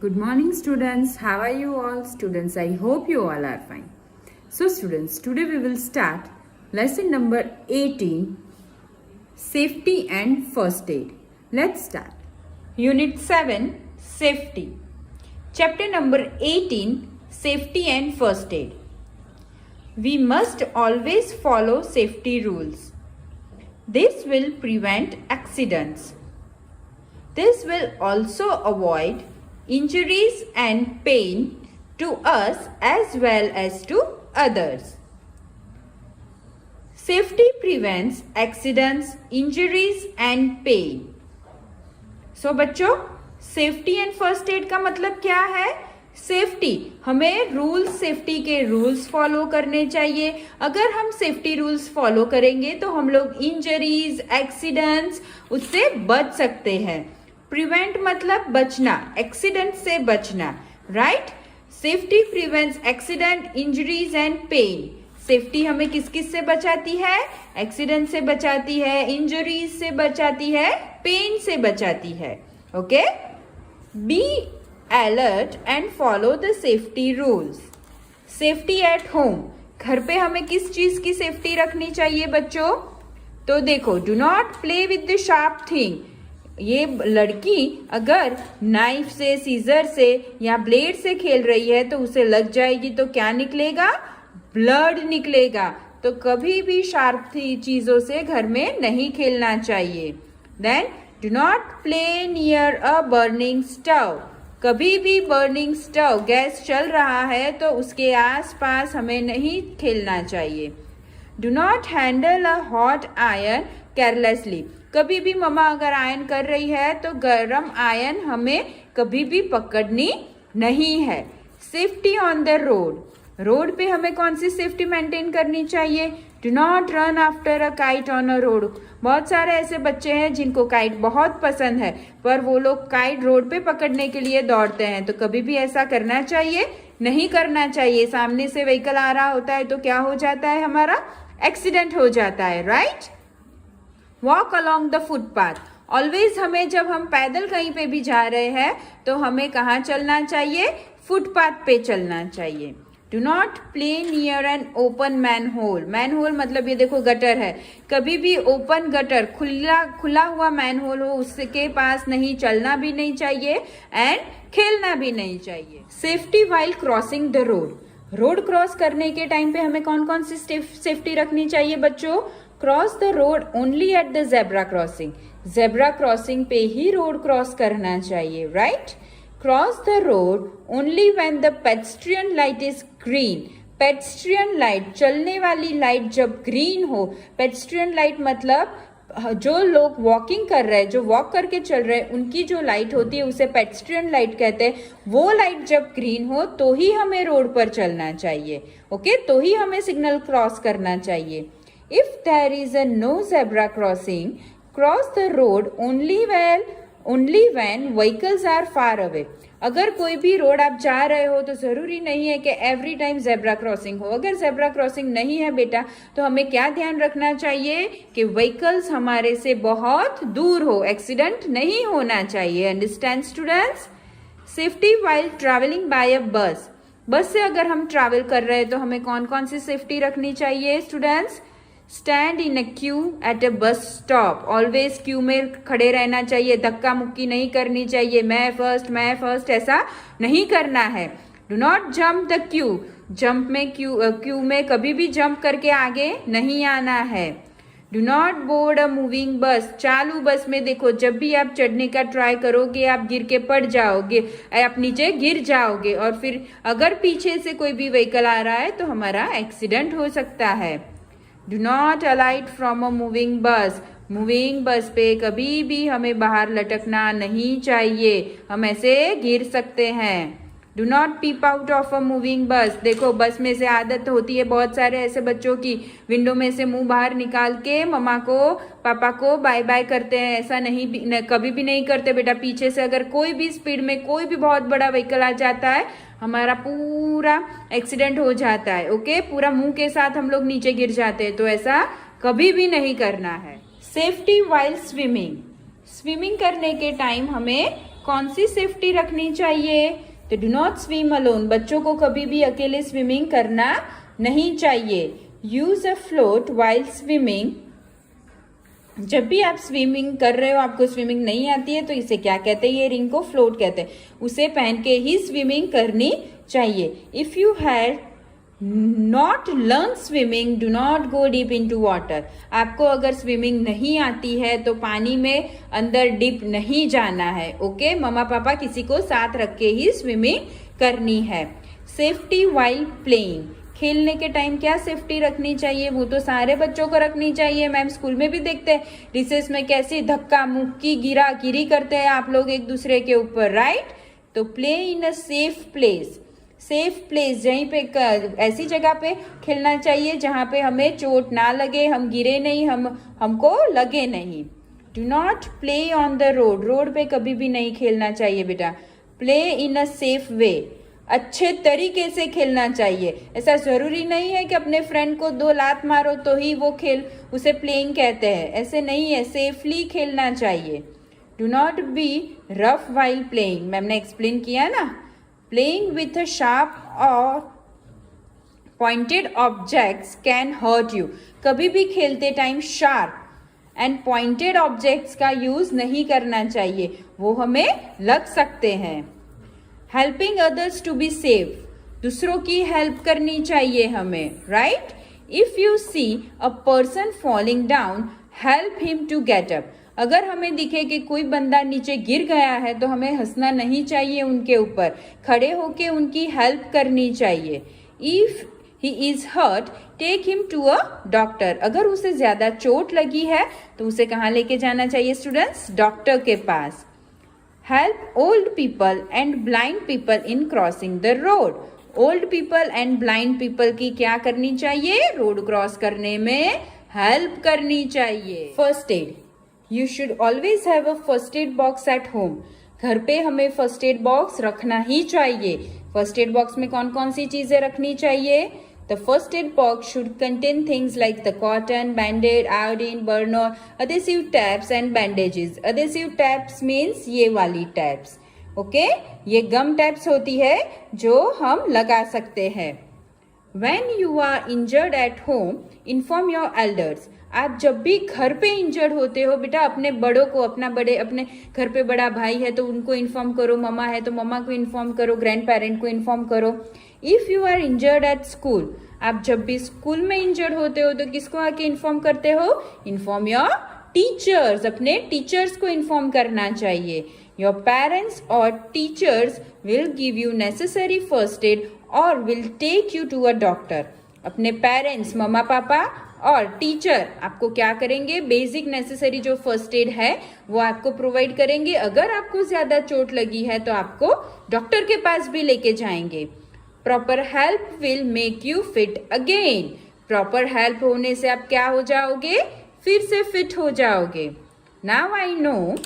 Good morning, students. How are you all? Students, I hope you all are fine. So, students, today we will start lesson number 18, Safety and First Aid. Let's start. Unit 7, Safety. Chapter number 18, Safety and First Aid. We must always follow safety rules. This will prevent accidents. This will also avoid injuries and pain to us as well as to others. Safety prevents accidents, injuries and pain. So बच्चों, safety and first aid का मतलब क्या है? Safety, हमें rules, safety के rules follow करने चाहिए. अगर हम सेफ्टी रूल्स फॉलो करेंगे तो हम लोग इंजरीज, एक्सीडेंट्स उससे बच सकते हैं. प्रिवेंट मतलब बचना, एक्सीडेंट से बचना, right? Safety prevents accident, injuries and pain. Safety हमें किस किस से बचाती है? एक्सीडेंट से बचाती है, इंजरीज से बचाती है, पेन से बचाती है. Okay, be alert and follow the safety rules. Safety at home, घर पे हमें किस चीज की सेफ्टी रखनी चाहिए बच्चों? तो देखो, do not play with the sharp thing. ये लड़की अगर नाइफ से, सीजर से या ब्लेड से खेल रही है तो उसे लग जाएगी तो क्या निकलेगा? ब्लड निकलेगा. तो कभी भी शार्प चीजों से घर में नहीं खेलना चाहिए. Then do not play near a burning stove. कभी भी बर्निंग स्टव, गैस चल रहा है तो उसके आसपास हमें नहीं खेलना चाहिए. Do not handle a hot iron carelessly. कभी भी मम्मा अगर आयरन कर रही है तो गरम आयरन हमें कभी भी पकड़नी नहीं है. Safety on the road. Road पे हमें कौन सी सेफ्टी मेंटेन करनी चाहिए? Do not run after a kite on a road. बहुत सारे ऐसे बच्चे हैं जिनको काइट बहुत पसंद है, पर वो लोग काइट रोड पे पकड़ने के लिए दौड़ते हैं. तो कभी भी ऐसा करना चाहिए नहीं करना चाहिए. सामने से व्हीकल आ रहा होता है तो क्या हो जाता है? हमारा एक्सीडेंट हो जाता है, right? Walk along the footpath. Always हमें जब हम पैदल कहीं पे भी जा रहे हैं तो हमें कहाँ चलना चाहिए? फुटपाथ पे चलना चाहिए. Do not play near an open manhole. Manhole मतलब ये देखो गटर है. कभी भी ओपन गटर, खुला हुआ मैन होल हो उसके पास नहीं चलना भी नहीं चाहिए एंड खेलना भी नहीं चाहिए. Safety while crossing the road. Road cross करने के टाइम पे हमें कौन कौन सी सेफ्टी रखनी चाहिए बच्चों? Cross the road only at the zebra crossing. Zebra crossing पे ही रोड क्रॉस करना चाहिए, right? Cross the road only when the pedestrian light is green. Pedestrian light, चलने वाली लाइट जब ग्रीन हो. पेडेस्ट्रियन लाइट मतलब जो लोग वॉकिंग कर रहे हैं, जो वॉक करके चल रहे हैं, उनकी जो लाइट होती है उसे पेडेस्ट्रियन लाइट कहते हैं. वो लाइट जब ग्रीन हो तो ही हमें रोड पर चलना चाहिए. ओके, तो ही हमें सिग्नल क्रॉस करना चाहिए. If there is a no zebra crossing, cross the road only when vehicles are far away. अगर कोई भी रोड आप जा रहे हो तो जरूरी नहीं है कि एवरी टाइम जेब्रा क्रॉसिंग हो. अगर जेब्रा क्रॉसिंग नहीं है बेटा तो हमें क्या ध्यान रखना चाहिए कि व्हीकल्स हमारे से बहुत दूर हो. एक्सीडेंट नहीं होना चाहिए. Understand students? Safety while travelling by a bus. Bus से अगर हम ट्रैवल कर रहे हैं तो हमें कौन कौन सी सेफ्टी रखनी चाहिए students? Stand in a Q at a bus stop. Always Q में खड़े रहना चाहिए. धक्का मुक्की नहीं करनी चाहिए. मैं फर्स्ट ऐसा नहीं करना है. Do not jump the Q. Jump में क्यू में कभी भी जंप करके आगे नहीं आना है. Do not board a moving बस. चालू बस में देखो, जब भी आप चढ़ने का ट्राई करोगे आप गिर के पड़ जाओगे, आप नीचे गिर जाओगे और फिर अगर पीछे से कोई भी व्हीकल आ रहा है तो हमारा एक्सीडेंट हो सकता है. Do not alight from a moving bus. Moving bus पे कभी भी हमें बाहर लटकना नहीं चाहिए, हम ऐसे गिर सकते हैं. Do not peep out of a moving bus. देखो बस में से आदत होती है बहुत सारे ऐसे बच्चों की, विंडो में से मुंह बाहर निकाल के मम्मा को, पापा को बाय बाय करते हैं. ऐसा नहीं, कभी भी नहीं करते बेटा. पीछे से अगर कोई भी स्पीड में कोई भी बहुत बड़ा व्हीकल आ जाता है हमारा पूरा एक्सीडेंट हो जाता है. ओके, पूरा मुंह के साथ हम लोग नीचे गिर जाते हैं. तो ऐसा कभी भी नहीं करना है. Safety while swimming. स्विमिंग करने के टाइम हमें कौन सी सेफ्टी रखनी चाहिए? तो डू नॉट स्विम अलोन, बच्चों को कभी भी अकेले स्विमिंग करना नहीं चाहिए। Use a float while swimming, जब भी आप स्विमिंग कर रहे हो, आपको स्विमिंग नहीं आती है तो इसे क्या कहते हैं? ये रिंग को फ्लोट कहते हैं। उसे पहन के ही स्विमिंग करनी चाहिए। If you had not learn swimming do not go deep into water, आपको अगर स्विमिंग नहीं आती है तो पानी में अंदर डीप नहीं जाना है। ओके, मम्मा पापा किसी को साथ रख के ही स्विमिंग करनी है। सेफ्टी वाइल प्लेइंग, खेलने के टाइम क्या सेफ्टी रखनी चाहिए? वो तो सारे बच्चों को रखनी चाहिए। मैम स्कूल में भी देखते हैं रिसेस में कैसी धक्का मुक्की गिरा गिरी करते हैं आप लोग एक दूसरे के ऊपर, राइट? तो play in a safe place, safe place जहीं पे ऐसी जगह पे खेलना चाहिए जहां पे हमें चोट ना लगे, हम गिरे नहीं, हमको लगे नहीं। Do not play on the road, road पे कभी भी नहीं खेलना चाहिए बेटा। Play in a safe way, अच्छे तरीके से खेलना चाहिए। ऐसा जरूरी नहीं है कि अपने फ्रेंड को 2 लात मारो तो ही वो खेल, उसे प्लेइंग कहते हैं, ऐसे नहीं है। सेफली खेलना चाहिए। Do not be rough while playing, ma'am ने एक्सप्लेन किया ना। Playing with a sharp or pointed objects can hurt you, कभी भी खेलते time sharp and pointed objects का यूज नहीं करना चाहिए, वो हमें लग सकते हैं। Helping others to be safe, दूसरों की हेल्प करनी चाहिए हमें, right? If you see a person falling down help him to get up, अगर हमें दिखे कि कोई बंदा नीचे गिर गया है तो हमें हंसना नहीं चाहिए उनके ऊपर, खड़े होके उनकी हेल्प करनी चाहिए। If he is hurt take him to a doctor, अगर उसे ज्यादा चोट लगी है तो उसे कहाँ लेके जाना चाहिए स्टूडेंट्स? डॉक्टर के पास। Help old people and blind people in crossing the road, old people and blind people की क्या करनी चाहिए? रोड क्रॉस करने में हेल्प करनी चाहिए। First aid, you should always have a first aid box at home, घर पे हमें फर्स्ट एड बॉक्स रखना ही चाहिए। फर्स्ट एड बॉक्स में कौन कौन सी चीजें रखनी चाहिए? The first aid box should contain things like the cotton, band-aid, iodine, burner, adhesive tabs and bandages. Adhesive tabs means ये वाली tabs. Okay? ये gum tabs होती है जो हम लगा सकते हैं। When you are injured at home, inform your elders. आप जब भी घर पे इंजर्ड होते हो बेटा, अपने बड़ों को, अपने घर पे बड़ा भाई है तो उनको इन्फॉर्म करो, मम्मा है तो मम्मा को इन्फॉर्म करो, ग्रैंड पेरेंट को इन्फॉर्म करो। If you are injured at school, आप जब भी स्कूल में इंजर्ड होते हो तो किसको आके इन्फॉर्म करते हो? इन्फॉर्म योर टीचर्स, अपने टीचर्स को इन्फॉर्म करना चाहिए। योर पेरेंट्स और teachers will give you necessary first aid और will take you to a doctor. अपने पेरेंट्स, मम्मा पापा और टीचर आपको क्या करेंगे? बेसिक नेसेसरी जो फर्स्ट एड है वो आपको प्रोवाइड करेंगे। अगर आपको ज्यादा चोट लगी है तो आपको डॉक्टर के पास भी लेके जाएंगे। Proper help will make you fit again, proper help होने से आप क्या हो जाओगे? फिर से फिट हो जाओगे। Now I know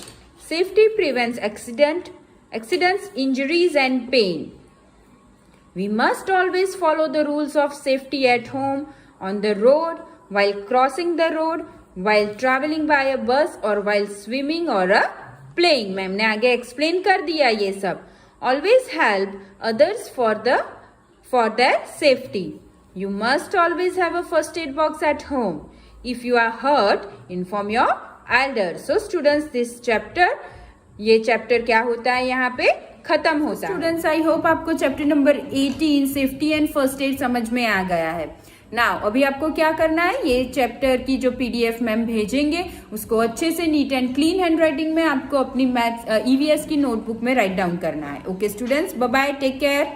safety prevents accidents, injuries and pain. We must always follow the rules of safety at home, on the road, while crossing the road, while traveling by a bus or while swimming or playing. Ma'am ने आगे explain कर दिया ये सब। Always help others for their safety. You must always have a first aid box at home. If you are hurt, inform your elders. So students, this chapter, ये chapter क्या होता है यहाँ पे खत्म होता है। स्टूडेंट्स, आई होप आपको chapter number 18 safety and first aid समझ में आ गया है। नाउ अभी आपको क्या करना है? ये चैप्टर की जो पीडीएफ मैम भेजेंगे उसको अच्छे से neat and clean handwriting में आपको अपनी मैथ्स ईवीएस की नोटबुक में राइट डाउन करना है। Okay students, bye bye, take care.